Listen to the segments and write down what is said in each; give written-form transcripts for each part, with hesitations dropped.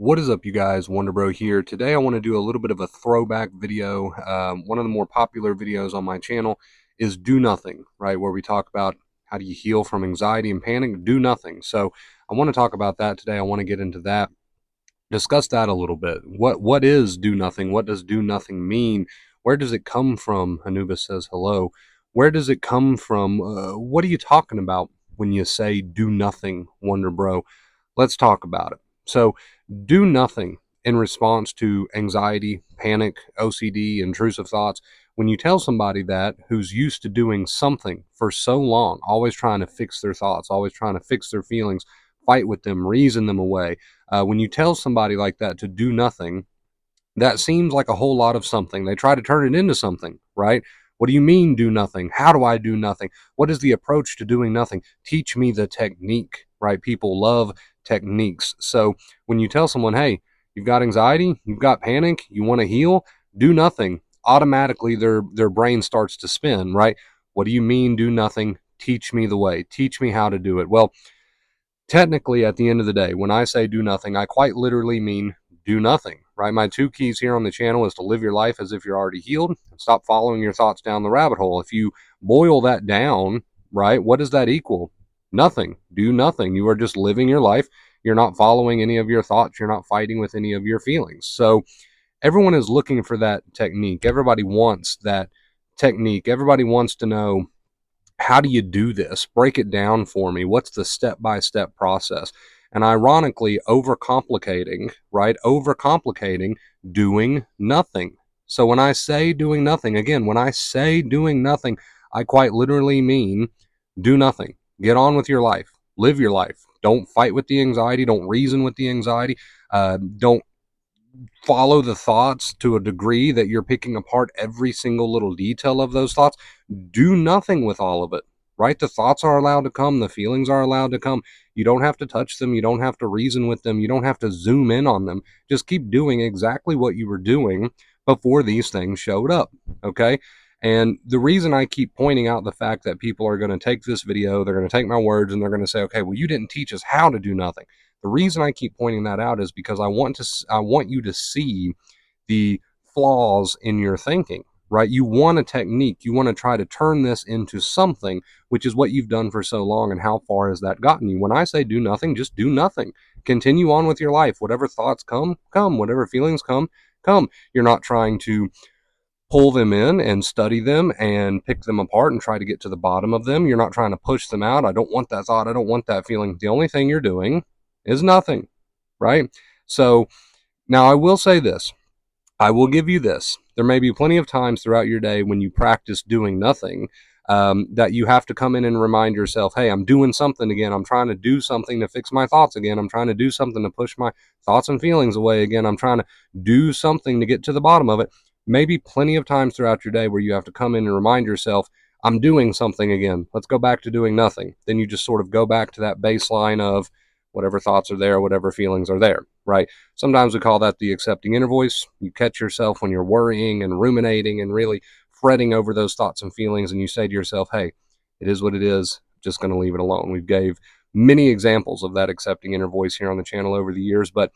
What is up, you guys? Wonderbro here. Today I want to do a little bit of a throwback video. One of the more popular videos on my channel is Do Nothing, right? Where we talk about how do you heal from anxiety and panic? Do nothing. So I want to talk about that today. I want to get into that, discuss that a little bit. What is Do Nothing? What does Do Nothing mean? Where does it come from? Anubis says hello. Where does it come from? What are you talking about when you say do nothing, Wonderbro? Let's talk about it. So, do nothing in response to anxiety, panic, OCD, intrusive thoughts. When you tell somebody that who's used to doing something for so long, always trying to fix their thoughts, always trying to fix their feelings, fight with them, reason them away, when you tell somebody like that to do nothing, that seems like a whole lot of something. They try to turn it into something, right? What do you mean do nothing? How do I do nothing? What is the approach to doing nothing? Teach me the technique, right? People love techniques. So when you tell someone, hey, you've got anxiety, you've got panic, you want to heal, do nothing, automatically their brain starts to spin, right? What do you mean do nothing? Teach me the way. Teach me how to do it. Well, technically, at the end of the day, when I say do nothing, I quite literally mean do nothing, right? My two keys here on the channel is to live your life as if you're already healed and stop following your thoughts down the rabbit hole. If you boil that down, right, what does that equal? Nothing. Do nothing. You are just living your life. You're not following any of your thoughts. You're not fighting with any of your feelings. So everyone is looking for that technique. Everybody wants that technique. Everybody wants to know, how do you do this? Break it down for me. What's the step-by-step process? And ironically, overcomplicating, right? Overcomplicating doing nothing. So when I say doing nothing, again, when I say doing nothing, I quite literally mean do nothing. Get on with your life. Live your life. Don't fight with the anxiety. Don't reason with the anxiety. Don't follow the thoughts to a degree that you're picking apart every single little detail of those thoughts. Do nothing with all of it, right? The thoughts are allowed to come. The feelings are allowed to come. You don't have to touch them. You don't have to reason with them. You don't have to zoom in on them. Just keep doing exactly what you were doing before these things showed up, okay? And the reason I keep pointing out the fact that people are going to take this video, they're going to take my words, and they're going to say, okay, well, you didn't teach us how to do nothing. The reason I keep pointing that out is because I want you to see the flaws in your thinking, right? You want a technique. You want to try to turn this into something, which is what you've done for so long. And how far has that gotten you? When I say do nothing, just do nothing. Continue on with your life. Whatever thoughts come, come. Whatever feelings come, come. You're not trying to pull them in and study them and pick them apart and try to get to the bottom of them. You're not trying to push them out. I don't want that thought. I don't want that feeling. The only thing you're doing is nothing, right? So now I will say this. I will give you this. There may be plenty of times throughout your day when you practice doing nothing, that you have to come in and remind yourself, hey, I'm doing something again. I'm trying to do something to fix my thoughts again. I'm trying to do something to push my thoughts and feelings away again. I'm trying to do something to get to the bottom of it. Maybe plenty of times throughout your day where you have to come in and remind yourself, I'm doing something again. Let's go back to doing nothing. Then you just sort of go back to that baseline of whatever thoughts are there, whatever feelings are there, right? Sometimes we call that the accepting inner voice. You catch yourself when you're worrying and ruminating and really fretting over those thoughts and feelings, and you say to yourself, hey, it is what it is. Just going to leave it alone. We've gave many examples of that accepting inner voice here on the channel over the years, but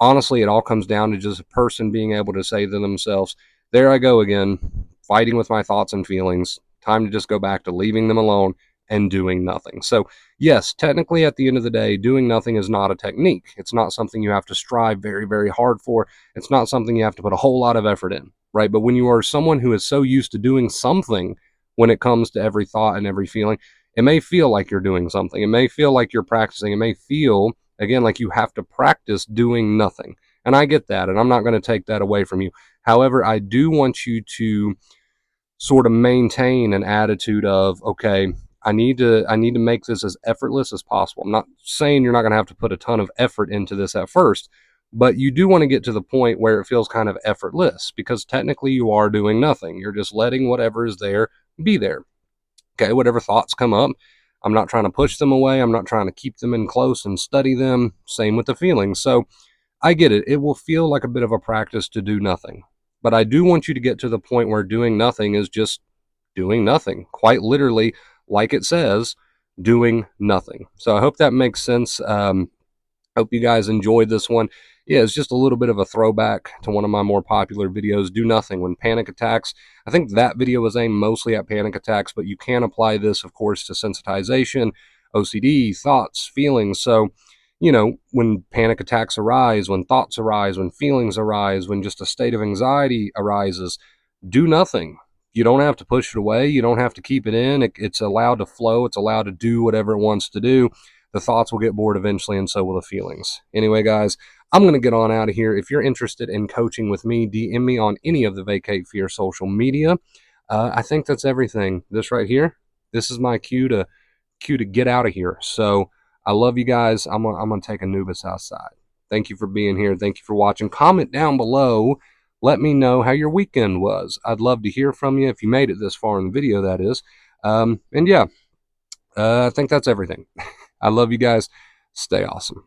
honestly, it all comes down to just a person being able to say to themselves, there I go again, fighting with my thoughts and feelings. Time to just go back to leaving them alone and doing nothing. So yes, technically at the end of the day, doing nothing is not a technique. It's not something you have to strive very, very hard for. It's not something you have to put a whole lot of effort in, right? But when you are someone who is so used to doing something when it comes to every thought and every feeling, it may feel like you're doing something. It may feel like you're practicing. It may feel, again, like you have to practice doing nothing. And I get that, and I'm not going to take that away from you. However, I do want you to sort of maintain an attitude of, okay, I need to make this as effortless as possible. I'm not saying you're not going to have to put a ton of effort into this at first, but you do want to get to the point where it feels kind of effortless, because technically you are doing nothing. You're just letting whatever is there be there. Okay, whatever thoughts come up, I'm not trying to push them away. I'm not trying to keep them in close and study them. Same with the feelings. So I get it. It will feel like a bit of a practice to do nothing. But I do want you to get to the point where doing nothing is just doing nothing. Quite literally, like it says, doing nothing. So I hope that makes sense. Hope you guys enjoyed this one. yeah, it's just a little bit of a throwback to one of my more popular videos, Do Nothing When Panic Attacks. I think that video was aimed mostly at panic attacks, but you can apply this, of course, to sensitization, OCD, thoughts, feelings. So, when panic attacks arise, when thoughts arise, when feelings arise, when just a state of anxiety arises, do nothing. You don't have to push it away. You don't have to keep it in. It's allowed to flow. It's allowed to do whatever it wants to do. The thoughts will get bored eventually, and so will the feelings. Anyway, guys, I'm going to get on out of here. If you're interested in coaching with me, DM me on any of the Vacate Fear social media. I think that's everything. This right here, this is my cue to get out of here. So I love you guys. I'm gonna take Anubis outside. Thank you for being here. Thank you for watching. Comment down below. Let me know how your weekend was. I'd love to hear from you if you made it this far in the video, that is. And yeah, I think that's everything. I love you guys. Stay awesome.